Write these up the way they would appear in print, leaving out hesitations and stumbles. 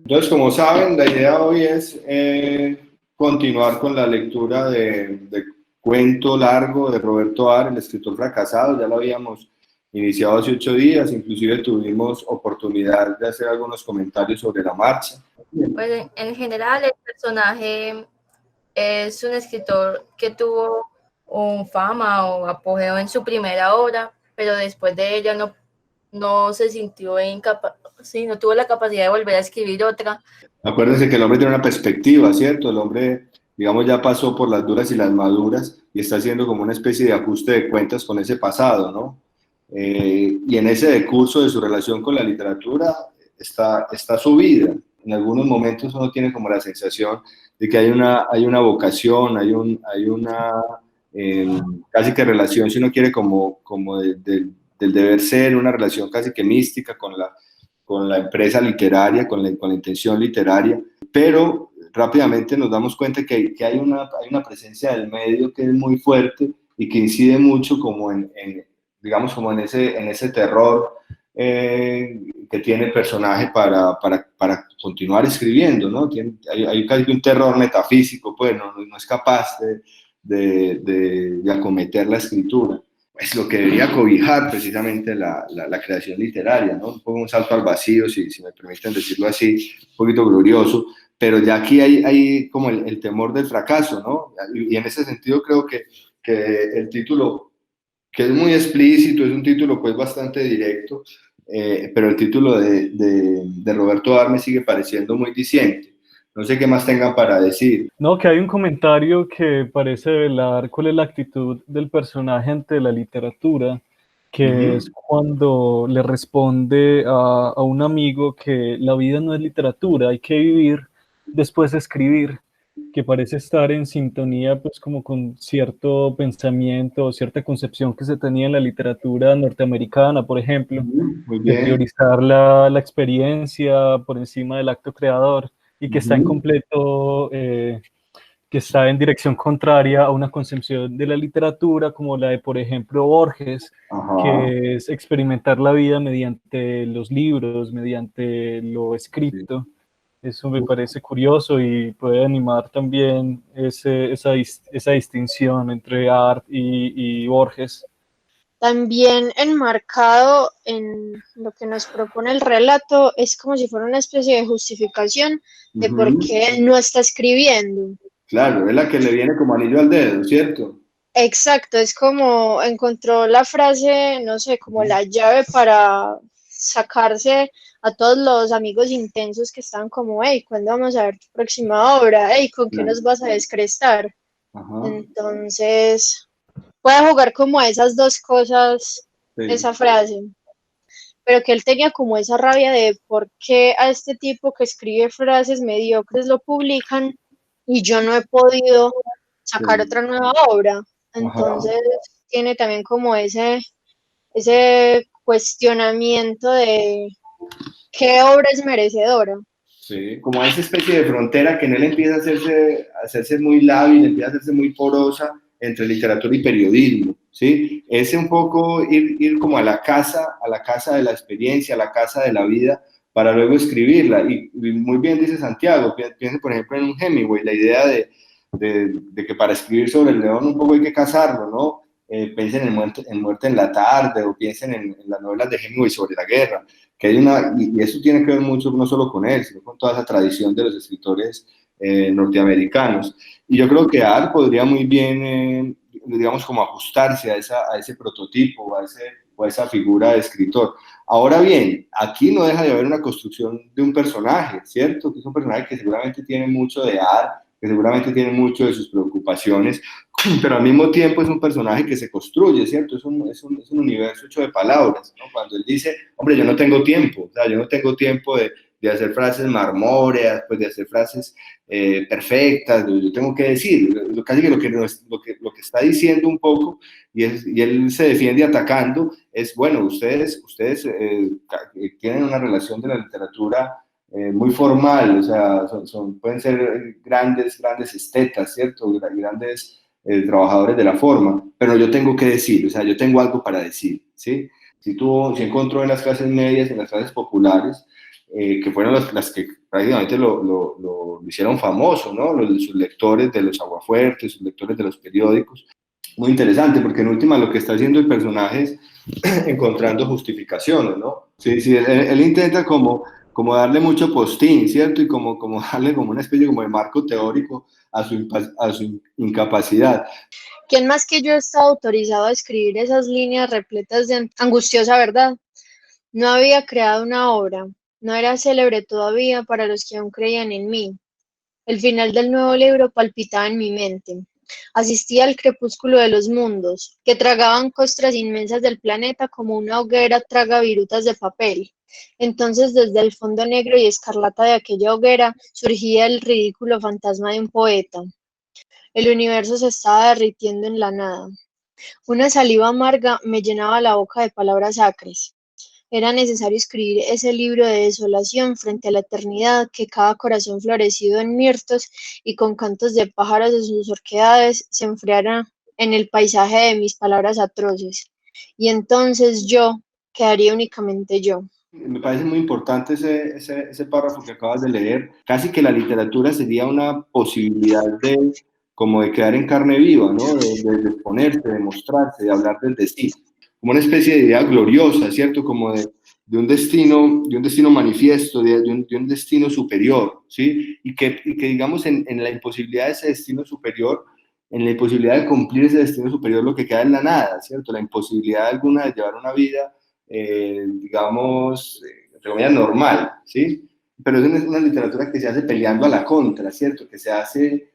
Entonces, como saben, la idea hoy es continuar con la lectura de Cuento Largo de Roberto Ar, el escritor fracasado. Ya lo habíamos iniciado hace 8 días, inclusive tuvimos oportunidad de hacer algunos comentarios sobre la marcha. Pues en general el personaje es un escritor que tuvo un fama o apogeo en su primera obra, pero después de ella no se sintió incapaz, sí, no tuvo la capacidad de volver a escribir otra. Acuérdense que el hombre tiene una perspectiva, ¿cierto? El hombre, digamos, ya pasó por las duras y las maduras y está haciendo como una especie de ajuste de cuentas con ese pasado, ¿no? Y en ese decurso de su relación con la literatura está su vida. En algunos momentos uno tiene como la sensación de que hay una vocación, hay una casi que relación, si uno quiere, como del deber ser, una relación casi que mística con la empresa literaria, con la intención literaria, pero rápidamente nos damos cuenta que hay una presencia del medio que es muy fuerte y que incide mucho como digamos, como en ese terror que tiene el personaje para continuar escribiendo, ¿no? Hay casi un terror metafísico, pues no es capaz de acometer la escritura. Es lo que debería cobijar precisamente la creación literaria, ¿no? Un poco un salto al vacío, si me permiten decirlo así, un poquito glorioso, pero ya aquí hay como el temor del fracaso, ¿no? Y en ese sentido creo que el título, que es muy explícito, es un título pues bastante directo, pero el título de Roberto Ar me sigue pareciendo muy diciente. No sé qué más tengan para decir. No, que hay un comentario que parece velar cuál es la actitud del personaje ante la literatura, que es cuando le responde a un amigo que la vida no es literatura, hay que vivir, después escribir, que parece estar en sintonía pues como con cierto pensamiento, cierta concepción que se tenía en la literatura norteamericana, por ejemplo, de priorizar la experiencia por encima del acto creador, y que está en completo, que está en dirección contraria a una concepción de la literatura como la de, por ejemplo, Borges, que es experimentar la vida mediante los libros, mediante lo escrito. Eso me parece curioso y puede animar también esa distinción entre Art y Borges. También enmarcado en lo que nos propone el relato es como si fuera una especie de justificación de por qué él no está escribiendo. Claro, es la que le viene como anillo al dedo, ¿cierto? Exacto, es como encontró la frase, no sé, como la llave para sacarse a todos los amigos intensos que están como, hey, ¿cuándo vamos a ver tu próxima obra? Hey, ¿con qué nos vas a descrestar? Entonces, puede jugar como a esas dos cosas, esa frase, pero que él tenía como esa rabia de por qué a este tipo que escribe frases mediocres lo publican y yo no he podido sacar otra nueva obra. Entonces tiene también como ese cuestionamiento de qué obra es merecedora. Sí, como esa especie de frontera que en él empieza a hacerse muy lábil, empieza a hacerse muy porosa entre literatura y periodismo, ¿sí? Ese un poco ir como a la casa de la experiencia, a la casa de la vida, para luego escribirla. Y muy bien dice Santiago, piense por ejemplo en un Hemingway, la idea de que para escribir sobre el león un poco hay que cazarlo, ¿no? Piensen en Muerte en la tarde, o piensen en las novelas de Hemingway sobre la guerra, que hay y eso tiene que ver mucho no solo con él, sino con toda esa tradición de los escritores norteamericanos. Y yo creo que Ar podría muy bien, digamos, como ajustarse a ese prototipo o a esa figura de escritor. Ahora bien, aquí no deja de haber una construcción de un personaje, ¿cierto? Que es un personaje que seguramente tiene mucho de Ar, que seguramente tiene mucho de sus preocupaciones, pero al mismo tiempo es un personaje que se construye, ¿cierto? Es un universo hecho de palabras, ¿no? Cuando él dice, hombre, yo no tengo tiempo, o sea, yo no tengo tiempo de hacer frases marmóreas, pues de hacer frases perfectas, yo tengo que decir, casi que lo que está diciendo un poco, y él se defiende atacando, es, bueno, ustedes tienen una relación de la literatura muy formal, o sea, pueden ser grandes estetas, ¿cierto? Grandes trabajadores de la forma, pero yo tengo que decir, o sea, yo tengo algo para decir, ¿sí? Si encontró en las clases medias, en las clases populares, que fueron las que prácticamente lo hicieron famoso, ¿no? Sus lectores de los aguafuertes, sus lectores de los periódicos. Muy interesante, porque en última lo que está haciendo el personaje es encontrando justificaciones, ¿no? Sí, sí, él intenta como darle mucho postín, ¿cierto? Y como darle como una especie como de marco teórico a su incapacidad. ¿Quién más que yo está autorizado a escribir esas líneas repletas de angustiosa verdad? No había creado una obra, no era célebre todavía para los que aún creían en mí. El final del nuevo libro palpitaba en mi mente. Asistía al crepúsculo de los mundos, que tragaban costras inmensas del planeta como una hoguera traga virutas de papel. Entonces, desde el fondo negro y escarlata de aquella hoguera, surgía el ridículo fantasma de un poeta. El universo se estaba derritiendo en la nada. Una saliva amarga me llenaba la boca de palabras acres. Era necesario escribir ese libro de desolación frente a la eternidad, que cada corazón florecido en mirtos y con cantos de pájaros de sus orquídeas se enfriara en el paisaje de mis palabras atroces. Y entonces yo quedaría únicamente yo. Me parece muy importante ese párrafo que acabas de leer. Casi que la literatura sería una posibilidad de, como de quedar en carne viva, ¿no? De exponerse, de mostrarse, de hablar desde sí. Como una especie de idea gloriosa, ¿cierto? Como de un destino manifiesto, de un destino superior, ¿sí? Y que digamos, en la imposibilidad de ese destino superior, en la imposibilidad de cumplir ese destino superior, lo que queda es la nada, ¿cierto? La imposibilidad alguna de llevar una vida digamos, entre comillas, normal, ¿sí? Pero es una literatura que se hace peleando a la contra, ¿cierto? Que se hace,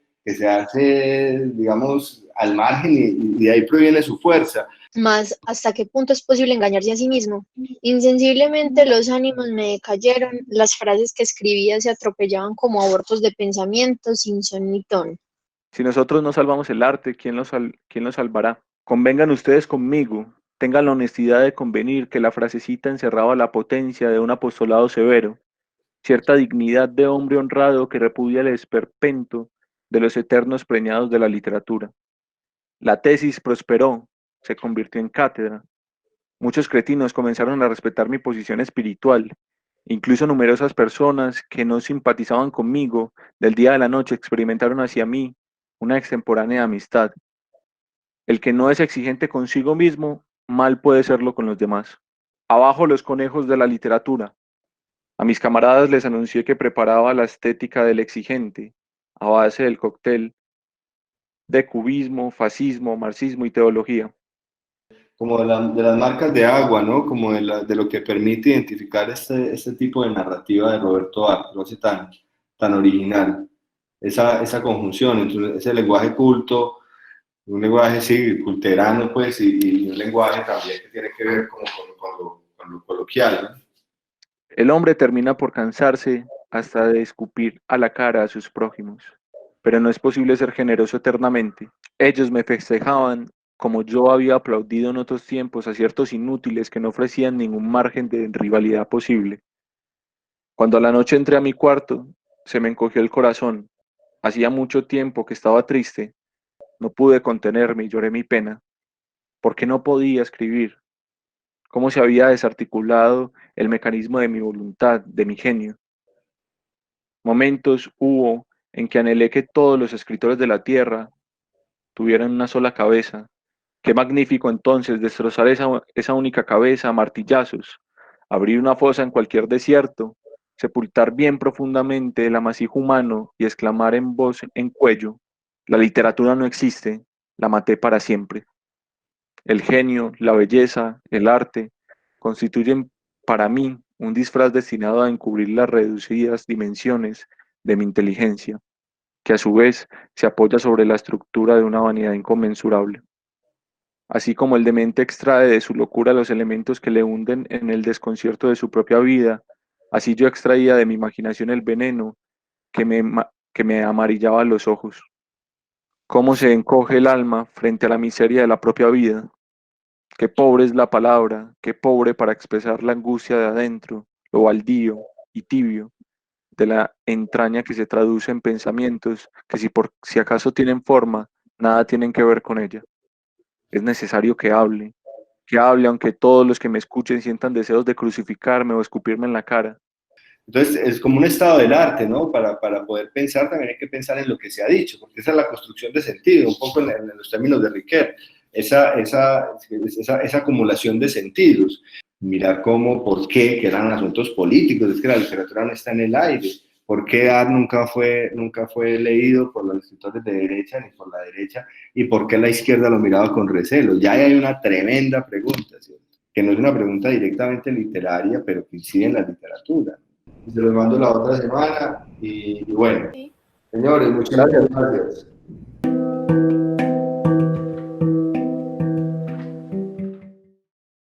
digamos, al margen y de ahí proviene su fuerza. Mas, ¿hasta qué punto es posible engañarse a sí mismo? Insensiblemente los ánimos me decayeron, las frases que escribía se atropellaban como abortos de pensamiento sin son ni ton. Si nosotros no salvamos el arte, ¿quién lo salvará? Convengan ustedes conmigo, tengan la honestidad de convenir que la frasecita encerraba la potencia de un apostolado severo, cierta dignidad de hombre honrado que repudia el esperpento de los eternos preñados de la literatura. La tesis prosperó, se convirtió en cátedra. Muchos cretinos comenzaron a respetar mi posición espiritual. Incluso numerosas personas que no simpatizaban conmigo del día a la noche experimentaron hacia mí una extemporánea amistad. El que no es exigente consigo mismo, mal puede serlo con los demás. Abajo los conejos de la literatura. A mis camaradas les anuncié que preparaba la estética del exigente, a base del cóctel de cubismo, fascismo, marxismo y teología. Como de las marcas de agua, ¿no? Como de lo que permite identificar este tipo de narrativa de Roberto Arte, lo hace tan original. Esa conjunción entre ese lenguaje culto, un lenguaje, sí, culterano, pues, y un lenguaje también que tiene que ver como con lo coloquial, ¿no? El hombre termina por cansarse hasta de escupir a la cara a sus prójimos, pero no es posible ser generoso eternamente. Ellos me festejaban como yo había aplaudido en otros tiempos a ciertos inútiles que no ofrecían ningún margen de rivalidad posible. Cuando a la noche entré a mi cuarto, se me encogió el corazón. Hacía mucho tiempo que estaba triste. No pude contenerme y lloré mi pena. ¿Por qué no podía escribir? ¿Cómo se había desarticulado el mecanismo de mi voluntad, de mi genio? Momentos hubo en que anhelé que todos los escritores de la tierra tuvieran una sola cabeza. Qué magnífico entonces destrozar esa única cabeza a martillazos, abrir una fosa en cualquier desierto, sepultar bien profundamente el amasijo humano y exclamar en voz en cuello: la literatura no existe, la maté para siempre. El genio, la belleza, el arte constituyen para mí un disfraz destinado a encubrir las reducidas dimensiones de mi inteligencia, que a su vez se apoya sobre la estructura de una vanidad inconmensurable. Así como el demente extrae de su locura los elementos que le hunden en el desconcierto de su propia vida, así yo extraía de mi imaginación el veneno que me amarillaba los ojos. Cómo se encoge el alma frente a la miseria de la propia vida. Qué pobre es la palabra, qué pobre para expresar la angustia de adentro, lo baldío y tibio de la entraña que se traduce en pensamientos que si acaso tienen forma, nada tienen que ver con ella. Es necesario que hable aunque todos los que me escuchen sientan deseos de crucificarme o escupirme en la cara. Entonces, es como un estado del arte, ¿no? Para poder pensar también hay que pensar en lo que se ha dicho, porque esa es la construcción de sentido, un poco en los términos de Riquet, esa acumulación de sentidos. Mirar cómo, por qué, que eran asuntos políticos, es que la literatura no está en el aire. ¿Por qué Art nunca fue leído por los escritores de derecha ni por la derecha? ¿Y por qué la izquierda lo miraba con recelo? Ya hay una tremenda pregunta, ¿cierto? Que no es una pregunta directamente literaria, pero que incide en la literatura. Se los mando la otra semana y bueno, señores, muchas gracias.